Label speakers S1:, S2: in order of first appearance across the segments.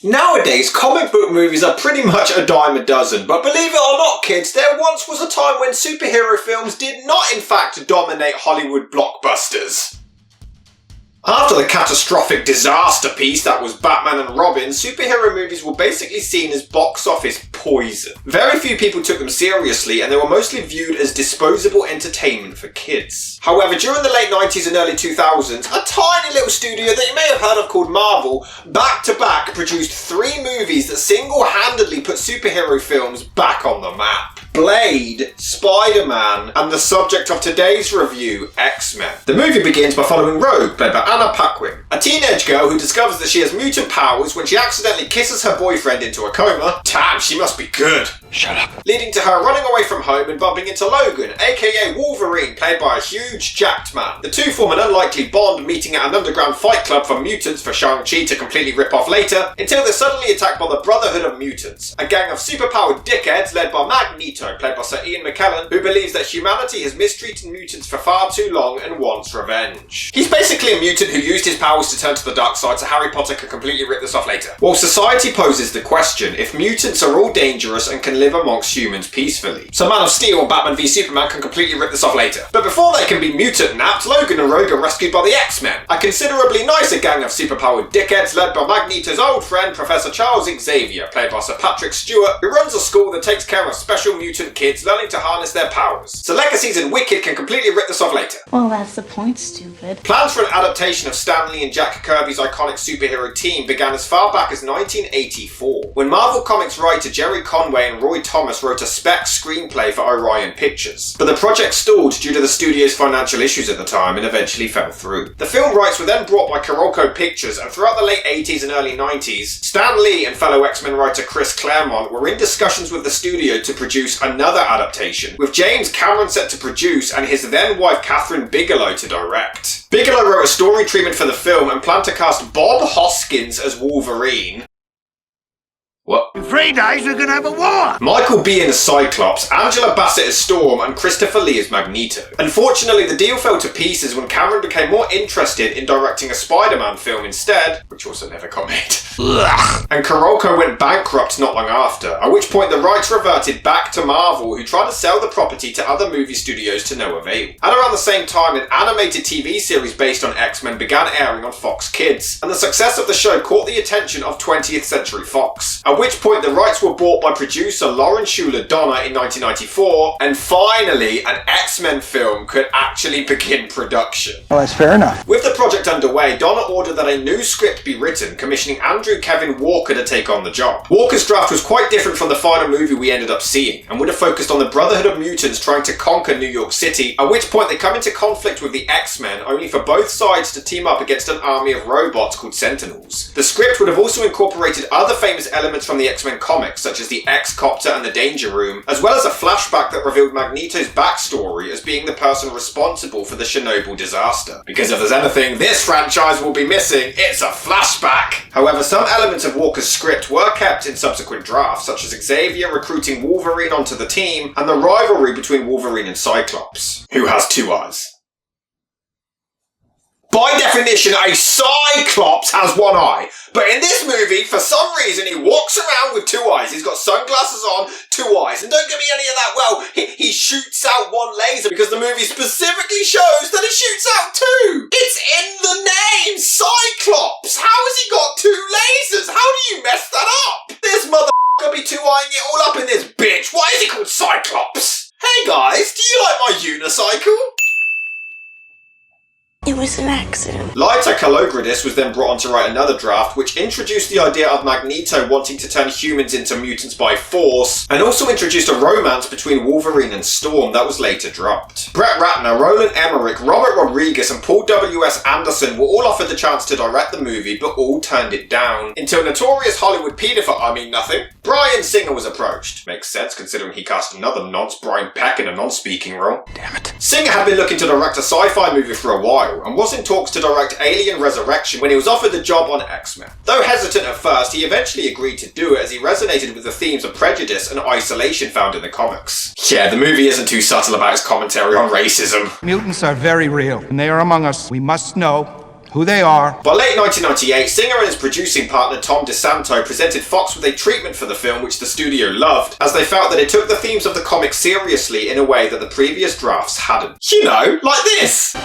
S1: Nowadays, comic book movies are pretty much a dime a dozen, but believe it or not, kids, there once was a time when superhero films did not in fact dominate Hollywood blockbusters. After the catastrophic disaster piece that was Batman and Robin, superhero movies were basically seen as box office poison. Very few people took them seriously, and they were mostly viewed as disposable entertainment for kids. However, during the late 90s and early 2000s, a tiny little studio that you may have heard of called Marvel, back-to-back produced 3 movies that single-handedly put superhero films back on the map. Blade, Spider-Man, and the subject of today's review, X-Men. The movie begins by following Rogue, played by Anna Paquin, a teenage girl who discovers that she has mutant powers when she accidentally kisses her boyfriend into a coma. Damn, she must be good. Shut up. Leading to her running away from home and bumping into Logan, aka Wolverine, played by a huge jacked man. The two form an unlikely bond, meeting at an underground fight club for mutants for Shang-Chi to completely rip off later, until they're suddenly attacked by the Brotherhood of Mutants, a gang of superpowered dickheads led by Magneto, played by Sir Ian McKellen, who believes that humanity has mistreated mutants for far too long and wants revenge. He's basically a mutant who used his powers to turn to the dark side so Harry Potter could completely rip this off later. While society poses the question if mutants are all dangerous and can live amongst humans peacefully. So Man of Steel and Batman v Superman can completely rip this off later. But before they can be mutant napped, Logan and Rogue are rescued by the X-Men, a considerably nicer gang of superpowered dickheads led by Magneto's old friend Professor Charles Xavier, played by Sir Patrick Stewart, who runs a school that takes care of special mutant kids learning to harness their powers. So Legacies and Wicked can completely rip this off later.
S2: Well, that's the point, stupid.
S1: Plans for an adaptation of Stan Lee and Jack Kirby's iconic superhero team began as far back as 1984, when Marvel Comics writer Jerry Conway and Roy Thomas wrote a spec screenplay for Orion Pictures. But the project stalled due to the studio's financial issues at the time and eventually fell through. The film rights were then brought by Carolco Pictures, and throughout the late 80s and early 90s, Stan Lee and fellow X-Men writer Chris Claremont were in discussions with the studio to produce another adaptation, with James Cameron set to produce and his then-wife Catherine Bigelow to direct. Bigelow wrote a story treatment for the film and planned to cast Bob Hoskins as Wolverine. What?
S3: In 3 days we're gonna have a war!
S1: Michael Biehn as Cyclops, Angela Bassett as Storm, and Christopher Lee as Magneto. Unfortunately, the deal fell to pieces when Cameron became more interested in directing a Spider-Man film instead, which also never got made. And Carolco went bankrupt not long after, at which point the rights reverted back to Marvel, who tried to sell the property to other movie studios to no avail. At around the same time, an animated TV series based on X-Men began airing on Fox Kids, and the success of the show caught the attention of 20th Century Fox. At which point the rights were bought by producer Lauren Schuler Donner in 1994, and finally an X-Men film could actually begin production.
S4: Well, that's fair enough.
S1: With the project underway, Donner ordered that a new script be written, commissioning Andrew Kevin Walker to take on the job. Walker's draft was quite different from the final movie we ended up seeing, and would have focused on the Brotherhood of Mutants trying to conquer New York City, at which point they come into conflict with the X-Men, only for both sides to team up against an army of robots called Sentinels. The script would have also incorporated other famous elements from the X-Men comics, such as the X-Copter and the Danger Room, as well as a flashback that revealed Magneto's backstory as being the person responsible for the Chernobyl disaster. Because if there's anything this franchise will be missing, it's a flashback! However, some elements of Walker's script were kept in subsequent drafts, such as Xavier recruiting Wolverine onto the team, and the rivalry between Wolverine and Cyclops, who has 2 eyes. By definition, a Cyclops has 1 eye, but in this movie, for some reason, he walks around with 2 eyes. He's got sunglasses on, 2 eyes, and don't give me any of that, well, he shoots out 1 laser because the movie specifically shows that he shoots out 2. It's in the name, Cyclops. How has he got 2 lasers? How do you mess that up? This motherfucker be 2-eyeing it all up in this bitch. Why is he called Cyclops? Hey guys, do you like my unicycle?
S2: It was an accident.
S1: Lyta Kalogridis was then brought on to write another draft, which introduced the idea of Magneto wanting to turn humans into mutants by force, and also introduced a romance between Wolverine and Storm that was later dropped. Brett Ratner, Roland Emmerich, Robert Rodriguez, and Paul W.S. Anderson were all offered the chance to direct the movie, but all turned it down. Until notorious Hollywood paedophile, nothing, Bryan Singer was approached. Makes sense considering he cast another nonce, Brian Peck, in a non-speaking role. Damn it. Singer had been looking to direct a sci-fi movie for a while, and was in talks to direct Alien Resurrection when he was offered the job on X-Men. Though hesitant at first, he eventually agreed to do it as he resonated with the themes of prejudice and isolation found in the comics. Yeah, the movie isn't too subtle about its commentary on racism.
S4: Mutants are very real, and they are among us. We must know
S3: who they are.
S1: By late 1998, Singer and his producing partner Tom DeSanto presented Fox with a treatment for the film which the studio loved, as they felt that it took the themes of the comic seriously in a way that the previous drafts hadn't. You know, like this!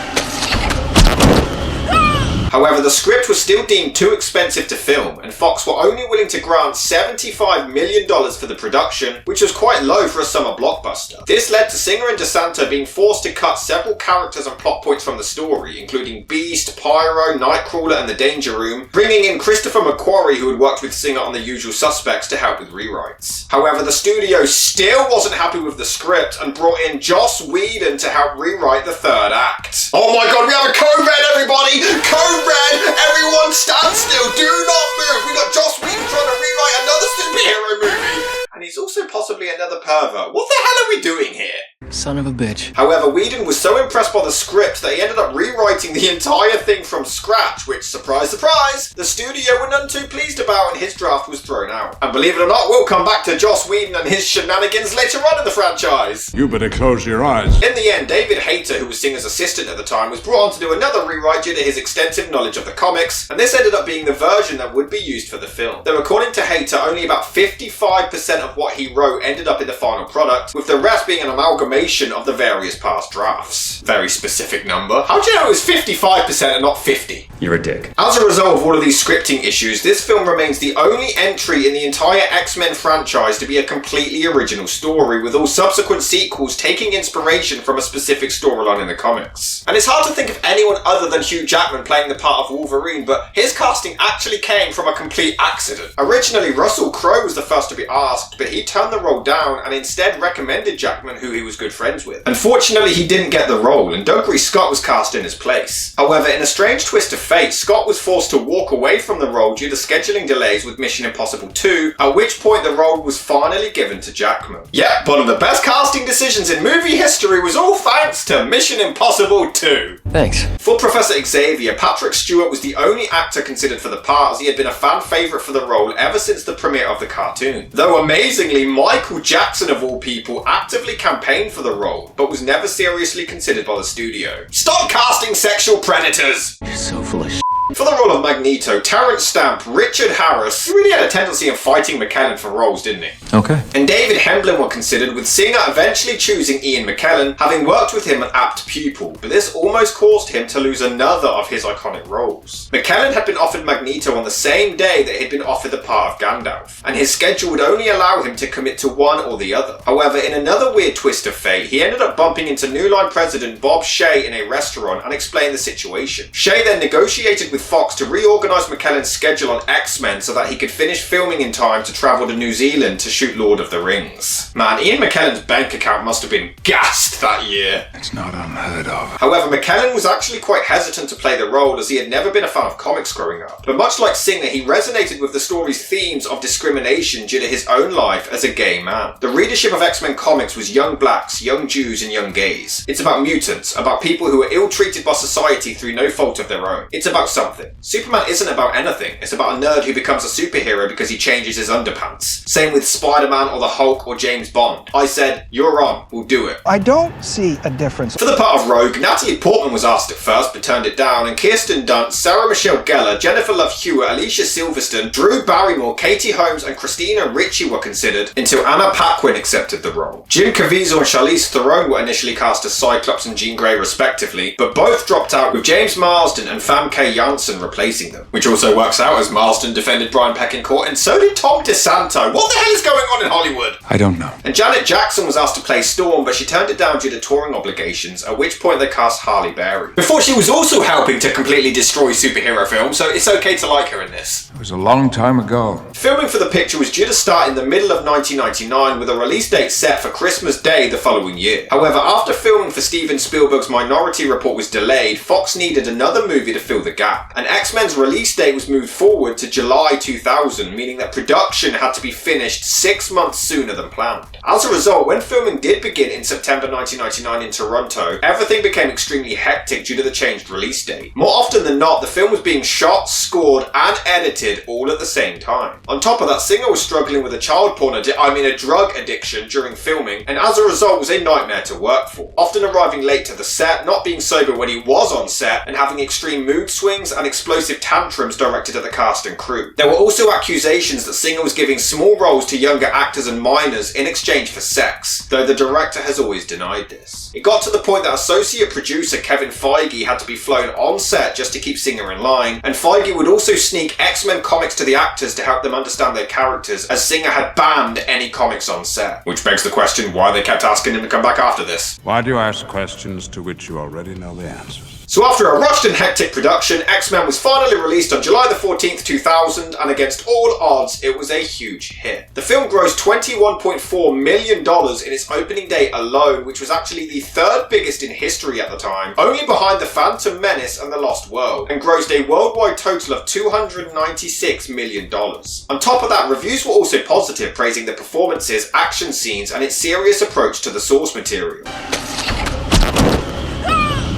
S1: However, the script was still deemed too expensive to film, and Fox were only willing to grant $75 million for the production, which was quite low for a summer blockbuster. This led to Singer and DeSanto being forced to cut several characters and plot points from the story, including Beast, Pyro, Nightcrawler, and the Danger Room, bringing in Christopher McQuarrie, who had worked with Singer on The Usual Suspects, to help with rewrites. However, the studio still wasn't happy with the script and brought in Joss Whedon to help rewrite the third act. Oh my god, we have a code red, everybody! Code red! Everyone stand still! Do not move! We got Joss Whedon trying to rewrite another superhero movie! And he's also possibly another pervert. What the hell are we doing here?
S4: Son of a bitch.
S1: However, Whedon was so impressed by the script that he ended up rewriting the entire thing from scratch, which, surprise, surprise, the studio were none too pleased about and his draft was thrown out. And believe it or not, we'll come back to Joss Whedon and his shenanigans later on in the franchise.
S3: You better close your eyes.
S1: In the end, David Hayter, who was Singer's assistant at the time, was brought on to do another rewrite due to his extensive knowledge of the comics, and this ended up being the version that would be used for the film. Though according to Hayter, only about 55% of what he wrote ended up in the final product, with the rest being an amalgamation of the various past drafts. Very specific number. How do you know it was 55% and not 50?
S5: You're a dick.
S1: As a result of all of these scripting issues, this film remains the only entry in the entire X-Men franchise to be a completely original story, with all subsequent sequels taking inspiration from a specific storyline in the comics. And it's hard to think of anyone other than Hugh Jackman playing the part of Wolverine, but his casting actually came from a complete accident. Originally, Russell Crowe was the first to be asked, but he turned the role down and instead recommended Jackman, who he was good friends with. Unfortunately, he didn't get the role, and Dougray Scott was cast in his place. However, in a strange twist of fate, Scott was forced to walk away from the role due to scheduling delays with Mission Impossible 2, at which point the role was finally given to Jackman. Yep, one of the best casting decisions in movie history was all thanks to Mission Impossible 2.
S4: Thanks.
S1: For Professor Xavier, Patrick Stewart was the only actor considered for the part, as he had been a fan favourite for the role ever since the premiere of the cartoon. Though amazingly, Michael Jackson of all people actively campaigned for the role, but was never seriously considered by the studio. Stop casting sexual predators!
S4: You're so full of shit.
S1: For the role of Magneto, Terrence Stamp, Richard Harris, he really had a tendency of fighting McKellen for roles, didn't he?
S4: Okay.
S1: And David Hemblin were considered, with Singer eventually choosing Ian McKellen, having worked with him an apt pupil, but this almost caused him to lose another of his iconic roles. McKellen had been offered Magneto on the same day that he'd been offered the part of Gandalf, and his schedule would only allow him to commit to one or the other. However, in another weird twist of fate, he ended up bumping into New Line president Bob Shea in a restaurant and explained the situation. Shea then negotiated with Fox to reorganise McKellen's schedule on X-Men so that he could finish filming in time to travel to New Zealand to shoot Lord of the Rings. Man, Ian McKellen's bank account must have been gassed that year.
S3: It's not unheard of.
S1: However, McKellen was actually quite hesitant to play the role, as he had never been a fan of comics growing up. But much like Singer, he resonated with the story's themes of discrimination due to his own life as a gay man. The readership of X-Men comics was young blacks, young Jews, and young gays. It's about mutants, about people who are ill-treated by society through no fault of their own. It's about something. Superman isn't about anything. It's about a nerd who becomes a superhero because he changes his underpants. Same with Spider-Man or the Hulk or James Bond. I said, you're on, we'll do it.
S6: I don't see a difference.
S1: For the part of Rogue, Natalie Portman was asked at first but turned it down, and Kirsten Dunst, Sarah Michelle Gellar, Jennifer Love Hewitt, Alicia Silverstone, Drew Barrymore, Katie Holmes, and Christina Ricci were considered until Anna Paquin accepted the role. Jim Caviezel and Charlize Theron were initially cast as Cyclops and Jean Grey respectively, but both dropped out, with James Marsden and Famke Janssen replacing them. Which also works out, as Marsden defended Brian Peck in court, and so did Tom DeSanto. What the hell is going on in Hollywood?
S3: I don't know.
S1: And Janet Jackson was asked to play Storm, but she turned it down due to touring obligations, at which point they cast Halle Berry. Before she was also helping to completely destroy superhero films, so it's okay to like her in this.
S3: It was a long time ago.
S1: Filming for the picture was due to start in the middle of 1999, with a release date set for Christmas Day the following year. However, after filming for Steven Spielberg's Minority Report was delayed, Fox needed another movie to fill the gap, and X-Men's release date was moved forward to July 2000, meaning that production had to be finished 6 months sooner than planned. As a result, when filming did begin in September 1999 in Toronto, everything became extremely hectic due to the changed release date. More often than not, the film was being shot, scored, and edited all at the same time. On top of that, Singer was struggling with a a drug addiction during filming, and as a result was a nightmare to work for, often arriving late to the set, not being sober when he was on set, and having extreme mood swings and explosive tantrums directed at the cast and crew. There were also accusations that Singer was giving small roles to younger actors and minors in exchange for sex, though the director has always denied this. It got to the point that associate producer Kevin Feige had to be flown on set just to keep Singer in line, and Feige would also sneak X-Men comics to the actors to help them understand their characters, as Singer had banned any comics on set. Which begs the question why they kept asking him to come back after this.
S3: Why do you ask questions to which you already know the answers?
S1: So after a rushed and hectic production, X-Men was finally released on July the 14th, 2000, and against all odds, it was a huge hit. The film grossed $21.4 million in its opening day alone, which was actually the third biggest in history at the time, only behind The Phantom Menace and The Lost World, and grossed a worldwide total of $296 million. On top of that, reviews were also positive, praising the performances, action scenes, and its serious approach to the source material.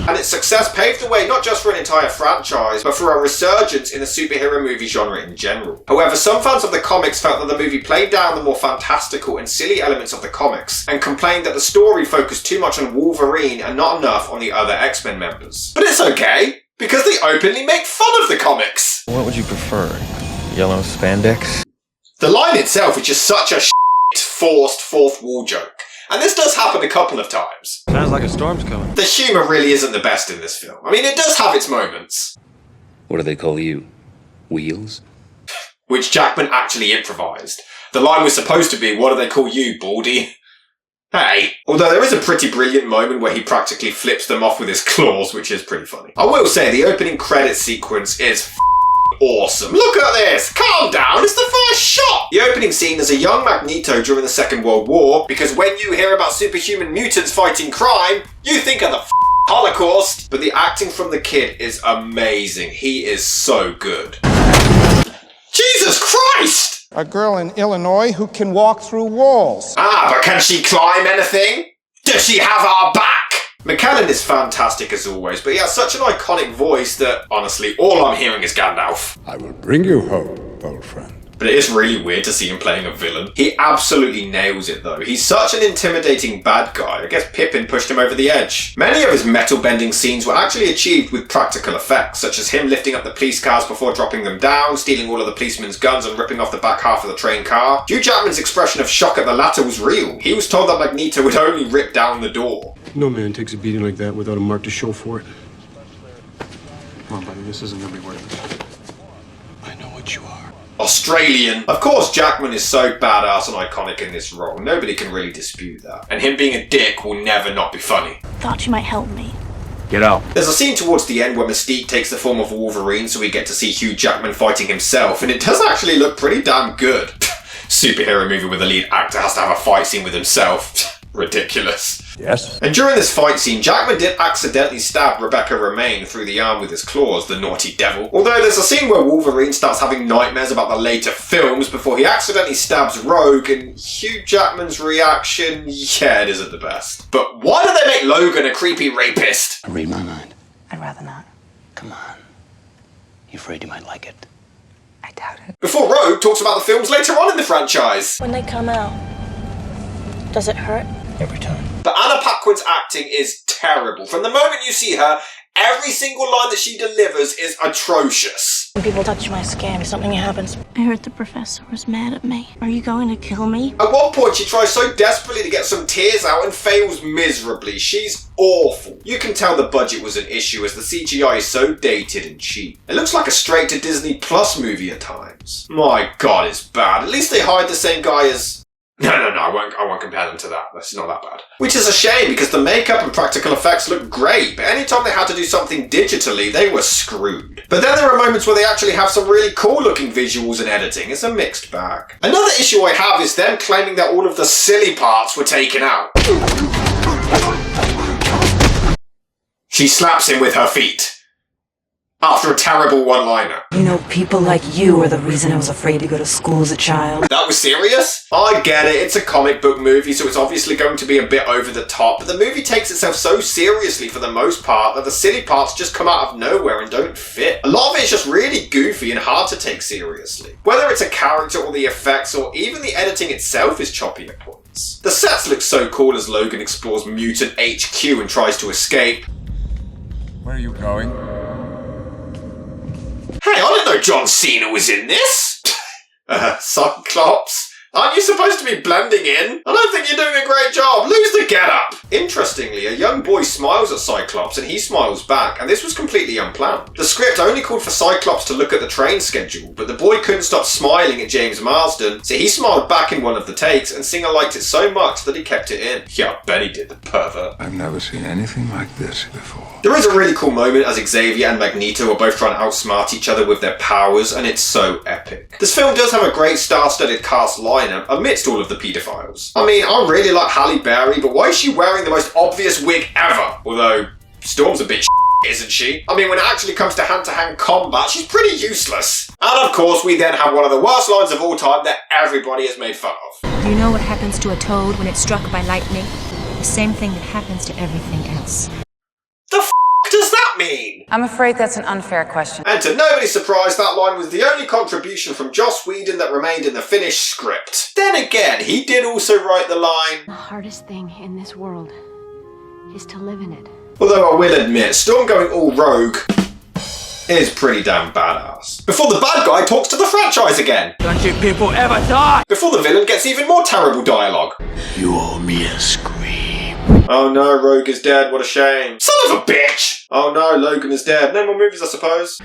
S1: And its success paved the way not just for an entire franchise, but for a resurgence in the superhero movie genre in general. However, some fans of the comics felt that the movie played down the more fantastical and silly elements of the comics, and complained that the story focused too much on Wolverine and not enough on the other X-Men members. But it's okay, because they openly make fun of the comics!
S4: What would you prefer? Yellow spandex?
S1: The line itself is just such a forced fourth wall joke. And this does happen a couple of times.
S4: Sounds like a storm's coming.
S1: The humour really isn't the best in this film. I mean, it does have its moments.
S5: What do they call you? Wheels?
S1: Which Jackman actually improvised. The line was supposed to be, what do they call you, Baldy? Hey. Although there is a pretty brilliant moment where he practically flips them off with his claws, which is pretty funny. I will say, the opening credits sequence is awesome. Look at this! Calm down, it's the first shot! The opening scene is a young Magneto during the Second World War, because when you hear about superhuman mutants fighting crime, you think of the Holocaust. But the acting from the kid is amazing. He is so good. Jesus Christ!
S6: A girl in Illinois who can walk through walls.
S1: Ah, but can she climb anything? Does she have our back? McKellen is fantastic as always, but he has such an iconic voice that, honestly, all I'm hearing is Gandalf.
S3: I will bring you hope, old friend.
S1: But it is really weird to see him playing a villain. He absolutely nails it though. He's such an intimidating bad guy. I guess Pippin pushed him over the edge. Many of his metal-bending scenes were actually achieved with practical effects, such as him lifting up the police cars before dropping them down, stealing all of the policemen's guns and ripping off the back half of the train car. Hugh Jackman's expression of shock at the latter was real. He was told that Magneto would only rip down the door.
S7: No man takes a beating like that without a mark to show for it. Come on, buddy, this isn't gonna be worth it. I know what you are.
S1: Australian. Of course, Jackman is so badass and iconic in this role. Nobody can really dispute that. And him being a dick will never not be funny.
S2: Thought you might help me.
S3: Get out.
S1: There's a scene towards the end where Mystique takes the form of Wolverine, so we get to see Hugh Jackman fighting himself, and it does actually look pretty damn good. Superhero movie where the lead actor has to have a fight scene with himself. Ridiculous.
S3: Yes?
S1: And during this fight scene, Jackman did accidentally stab Rebecca Romaine through the arm with his claws, the naughty devil. Although there's a scene where Wolverine starts having nightmares about the later films before he accidentally stabs Rogue, and Hugh Jackman's reaction, yeah, it isn't the best. But why do they make Logan a creepy rapist?
S5: Read my mind.
S2: I'd rather not.
S5: Come on. You afraid you might like it?
S2: I doubt it.
S1: Before Rogue talks about the films later on in the franchise.
S2: When they come out, does it hurt?
S5: Every time.
S1: But Anna Paquin's acting is terrible. From the moment you see her, every single line that she delivers is atrocious.
S2: When people touch my skin, something happens. I heard the professor was mad at me. Are you going to kill me?
S1: At one point, she tries so desperately to get some tears out and fails miserably. She's awful. You can tell the budget was an issue as the CGI is so dated and cheap. It looks like a straight-to-Disney Plus movie at times. My god, it's bad. At least they hired the same guy as... No, I won't compare them to that. That's not that bad. Which is a shame, because the makeup and practical effects look great, but anytime they had to do something digitally, they were screwed. But then there are moments where they actually have some really cool looking visuals and editing. It's a mixed bag. Another issue I have is them claiming that all of the silly parts were taken out. She slaps him with her feet. after a terrible one-liner.
S8: You know, people like you are the reason I was afraid to go to school as a child.
S1: That was serious? I get it, it's a comic book movie, so it's obviously going to be a bit over the top, but the movie takes itself so seriously for the most part that the silly parts just come out of nowhere and don't fit. A lot of it is just really goofy and hard to take seriously. Whether it's a character or the effects or even the editing itself is choppy at points. The sets look so cool as Logan explores mutant HQ and tries to escape.
S3: Where are you going?
S1: Hey, I didn't know John Cena was in this! Cyclops? Aren't you supposed to be blending in? I don't think you're doing a great job. Lose the getup. Interestingly, a young boy smiles at Cyclops and he smiles back, and this was completely unplanned. The script only called for Cyclops to look at the train schedule, but the boy couldn't stop smiling at James Marsden, so he smiled back in one of the takes, and Singer liked it so much that he kept it in. Yeah, I bet he did, the pervert.
S3: I've never seen anything like this before.
S1: There is a really cool moment as Xavier and Magneto are both trying to outsmart each other with their powers, and it's so epic. This film does have a great star-studded cast lineup amidst all of the paedophiles. I mean, I really like Halle Berry, but why is she wearing the most obvious wig ever? Although, Storm's a bit isn't she? I mean, when it actually comes to hand-to-hand combat, she's pretty useless. And of course, we then have one of the worst lines of all time that everybody has made fun of.
S9: Do you know what happens to a toad when it's struck by lightning? The same thing that happens to everything else.
S1: The f*** does that mean?
S8: I'm afraid that's an unfair question.
S1: And to nobody's surprise, that line was the only contribution from Joss Whedon that remained in the finished script. Then again, he did also write the line,
S2: The hardest thing in this world is to live in it.
S1: although I will admit, Storm going all rogue is pretty damn badass. Before the bad guy talks to the franchise again.
S5: Don't you people ever die?
S1: Before the villain gets even more terrible dialogue.
S5: You owe me a scream.
S1: Oh no, Rogue is dead, what a shame. Son of a bitch! Oh no, Logan is dead. No more movies, I suppose.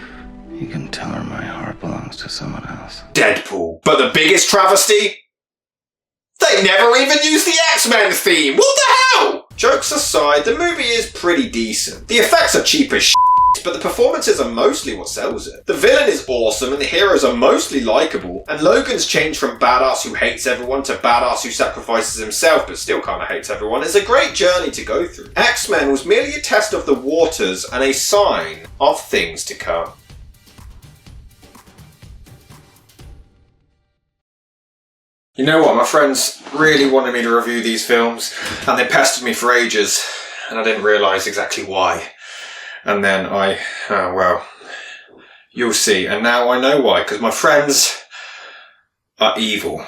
S5: You can tell her my heart belongs to someone else.
S1: Deadpool. But the biggest travesty? They never even used the X-Men theme! What the hell? Jokes aside, the movie is pretty decent. The effects are cheap as shit, but the performances are mostly what sells it. The villain is awesome and the heroes are mostly likeable, and Logan's change from badass who hates everyone to badass who sacrifices himself but still kinda hates everyone is a great journey to go through. X-Men was merely a test of the waters and a sign of things to come. You know what, my friends really wanted me to review these films, and they pestered me for ages, and I didn't realise exactly why. And then well, you'll see, and now I know why, because my friends are evil.